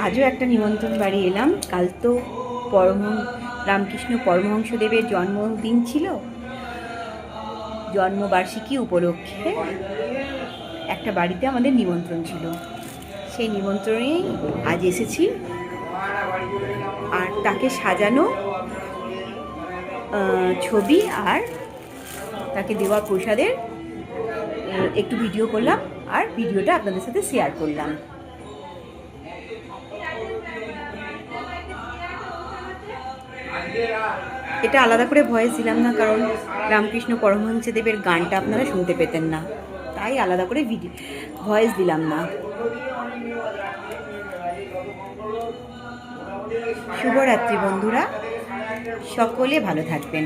আজও একটা নিমন্ত্রণ বাড়ি এলাম। কাল তো রামকৃষ্ণ পরমহংসদেবের জন্মদিন ছিল। জন্মবার্ষিকী উপলক্ষে একটা বাড়িতে আমাদের নিমন্ত্রণ ছিল। সেই নিমন্ত্রণেই আজ এসেছি। আর তাকে সাজানো ছবি আর তাকে দেওয়া প্রসাদের একটু ভিডিও করলাম, আর ভিডিওটা আপনাদের সাথে শেয়ার করলাম। এটা আলাদা করে ভয়েস দিলাম না, কারণ রামকৃষ্ণ পরমহংসদেবের গানটা আপনারা শুনতে পেতেন না, তাই আলাদা করে ভয়েস দিলাম না। শুভরাত্রি বন্ধুরা, সকলে ভালো থাকবেন।